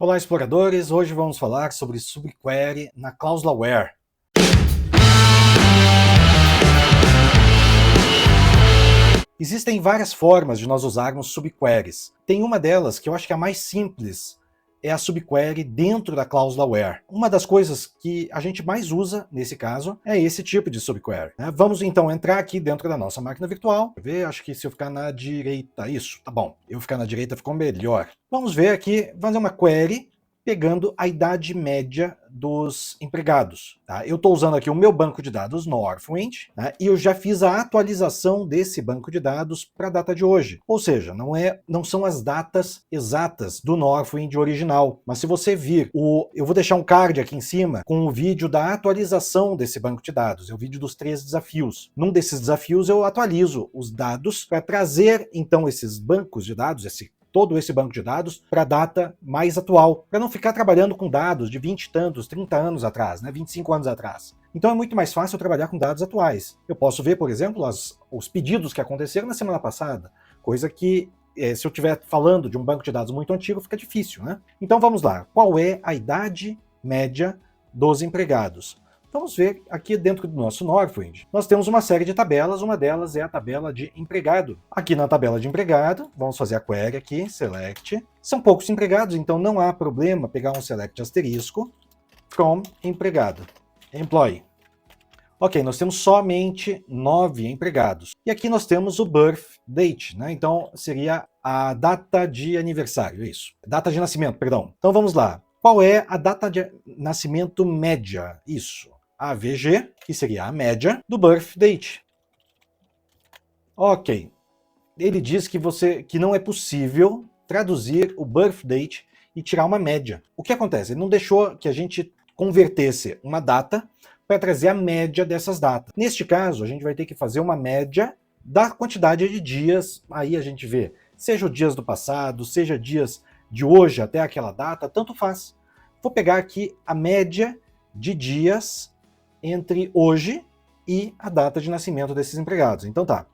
Olá, exploradores! Hoje vamos falar sobre subquery na cláusula where. Existem várias formas de nós usarmos subqueries. Tem uma delas que eu acho que é a mais simples, é a subquery dentro da cláusula where. Uma das coisas que a gente mais usa, nesse caso, é esse tipo de subquery, né? Vamos então entrar aqui dentro da nossa máquina virtual. Deixa eu ver, acho que se eu ficar na direita, isso, tá bom. Eu ficar na direita ficou melhor. Vamos ver aqui, fazer uma query pegando a idade média dos empregados. Tá? Eu estou usando aqui o meu banco de dados Northwind, né? E eu já fiz a atualização desse banco de dados para a data de hoje. Ou seja, não são as datas exatas do Northwind original, mas se você vir, eu vou deixar um card aqui em cima com o vídeo da atualização desse banco de dados, é o vídeo dos 3 desafios. Num desses desafios eu atualizo os dados para trazer então esses bancos de dados, todo esse banco de dados para a data mais atual, para não ficar trabalhando com dados de 20 e tantos, 30 anos atrás, né, 25 anos atrás. Então é muito mais fácil trabalhar com dados atuais. Eu posso ver, por exemplo, os pedidos que aconteceram na semana passada, coisa que, se eu estiver falando de um banco de dados muito antigo, fica difícil, né? Então vamos lá. Qual é a idade média dos empregados? Vamos ver aqui dentro do nosso Northwind. Nós temos uma série de tabelas, uma delas é a tabela de empregado. Aqui na tabela de empregado, vamos fazer a query aqui, select. São poucos empregados, então não há problema pegar um select asterisco from empregado, employee. Ok, nós temos somente 9 empregados. E aqui nós temos o birth date, né? Então seria a data de aniversário, isso. Data de nascimento, perdão. Então vamos lá. Qual é a data de nascimento média? Isso. AVG, que seria a média do birth date. Ok. Ele diz que não é possível traduzir o birth date e tirar uma média. O que acontece? Ele não deixou que a gente convertesse uma data para trazer a média dessas datas. Neste caso, a gente vai ter que fazer uma média da quantidade de dias. Aí a gente vê, seja os dias do passado, seja dias de hoje até aquela data, tanto faz. Vou pegar aqui a média de dias entre hoje e a data de nascimento desses empregados. Então tá,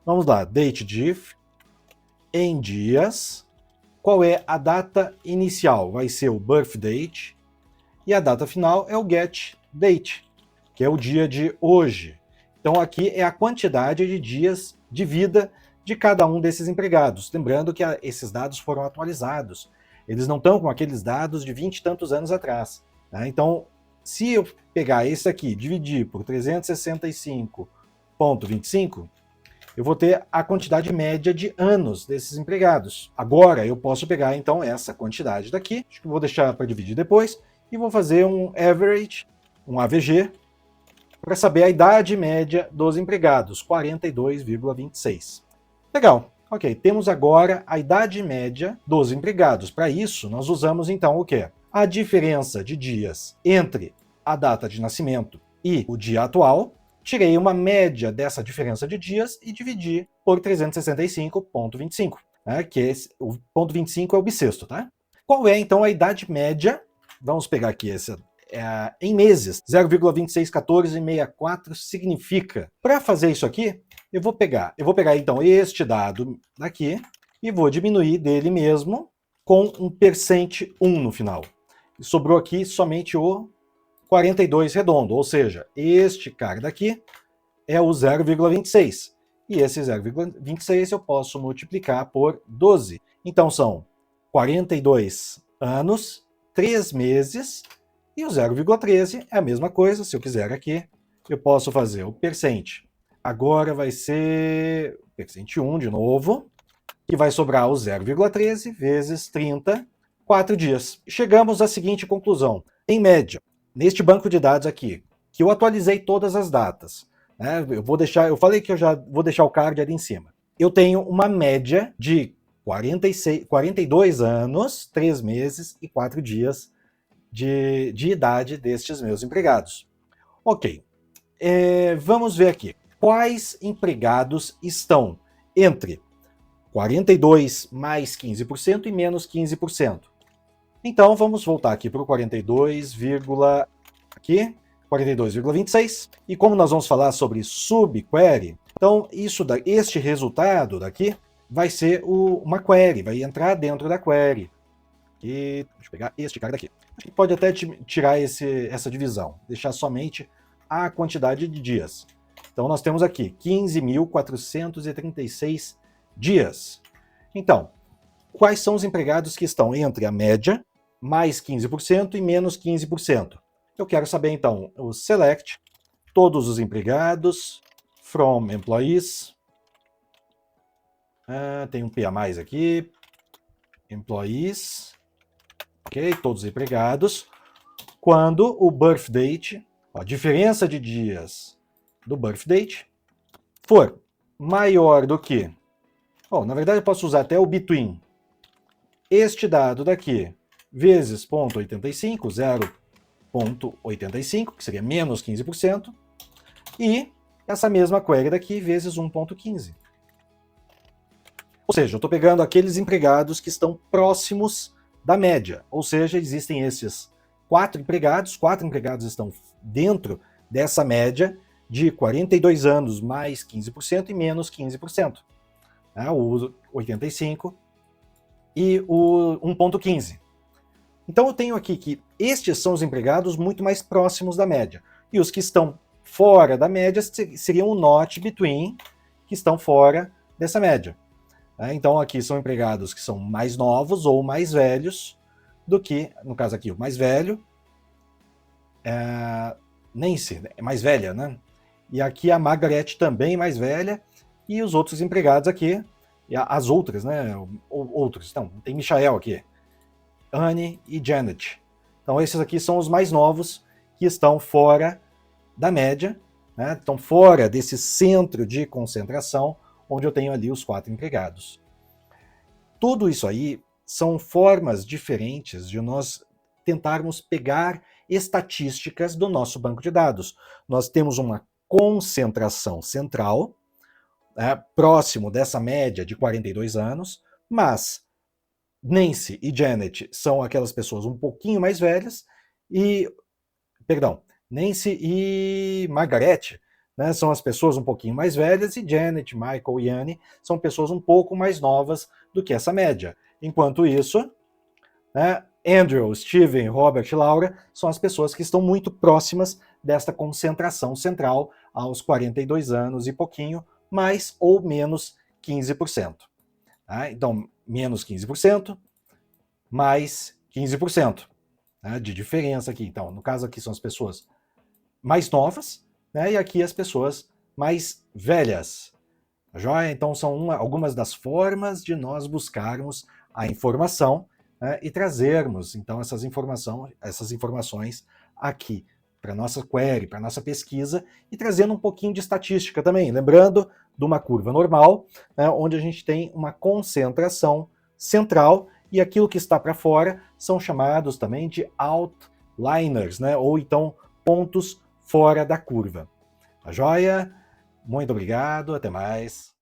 vamos lá, date diff, em dias, qual é a data inicial? Vai ser o birth date, e a data final é o get date, que é o dia de hoje. Então aqui é a quantidade de dias de vida de cada um desses empregados. Lembrando que esses dados foram atualizados. Eles não estão com aqueles dados de 20 e tantos anos atrás. Né? Então, se eu pegar esse aqui, dividir por 365,25, eu vou ter a quantidade média de anos desses empregados. Agora, eu posso pegar, então, essa quantidade daqui, acho que vou deixar para dividir depois, e vou fazer um average, um AVG, para saber a idade média dos empregados, 42,26. Legal. Ok, temos agora a idade média dos empregados. Para isso, nós usamos então o quê? A diferença de dias entre a data de nascimento e o dia atual. Tirei uma média dessa diferença de dias e dividi por 365,25, né, que o ponto 25 é o bissexto, tá? Qual é então a idade média? Vamos pegar aqui essa em meses. 0,261464 significa. Para fazer isso aqui, eu vou pegar então este dado daqui e vou diminuir dele mesmo com um percent 1 no final. E sobrou aqui somente o 42 redondo, ou seja, este cara daqui é o 0,26. E esse 0,26 eu posso multiplicar por 12. Então são 42 anos, 3 meses, e o 0,13 é a mesma coisa. Se eu quiser aqui, eu posso fazer o percent. Agora vai ser percent 1 de novo, que vai sobrar o 0,13 vezes 30, 4 dias. Chegamos à seguinte conclusão. Em média, neste banco de dados aqui, que eu atualizei todas as datas, né? Eu falei que eu já vou deixar o card ali em cima. Eu tenho uma média de 42 anos, 3 meses e 4 dias de idade destes meus empregados. Ok, vamos ver aqui. Quais empregados estão entre 42 mais 15% e menos 15%? Então vamos voltar aqui para o 42,26. E como nós vamos falar sobre subquery, então este resultado daqui vai ser uma query, vai entrar dentro da query. E deixa eu pegar este cara daqui. A gente pode até tirar essa divisão, deixar somente a quantidade de dias. Então nós temos aqui 15.436 dias. Então, quais são os empregados que estão entre a média, mais 15% e menos 15%? Eu quero saber então o select, todos os empregados, from employees, tem um P a mais aqui, employees, ok, todos os empregados, quando o birth date, a diferença de dias do birth date, for maior do que, na verdade eu posso usar até o between, este dado daqui, vezes 0,85, 0,85, que seria menos 15%, e essa mesma query daqui vezes 1,15. Ou seja, eu estou pegando aqueles empregados que estão próximos da média. Ou seja, existem esses 4 empregados estão dentro dessa média de 42 anos mais 15% e menos 15%. O 85 e o 1,15. Então eu tenho aqui que estes são os empregados muito mais próximos da média. E os que estão fora da média seriam o not between, que estão fora dessa média. Então aqui são empregados que são mais novos ou mais velhos do que, no caso aqui, o mais velho, Nancy, é mais velha, né? E aqui a Margaret também mais velha, e os outros empregados aqui, e as outras, né? Outros, então, tem Michael aqui, Anne e Janet. Então esses aqui são os mais novos que estão fora da média, né? Estão fora desse centro de concentração, onde eu tenho ali os 4 empregados. Tudo isso aí são formas diferentes de nós tentarmos pegar estatísticas do nosso banco de dados. Nós temos uma concentração central, próximo dessa média de 42 anos, mas Nancy e Janet são aquelas pessoas um pouquinho mais velhas, Nancy e Margaret, né, são as pessoas um pouquinho mais velhas, e Janet, Michael e Anne são pessoas um pouco mais novas do que essa média. Enquanto isso, Andrew, Steven, Robert e Laura são as pessoas que estão muito próximas desta concentração central aos 42 anos e pouquinho, mais ou menos 15%. Então, menos 15%, mais 15% de diferença aqui. Então, no caso aqui são as pessoas mais novas, e aqui as pessoas mais velhas. Joia? Então são algumas das formas de nós buscarmos a informação e trazermos então essas informações aqui para nossa query, para nossa pesquisa, e trazendo um pouquinho de estatística também, lembrando de uma curva normal, onde a gente tem uma concentração central, e aquilo que está para fora são chamados também de outliners, ou então pontos fora da curva. Tá joia? Muito obrigado, até mais.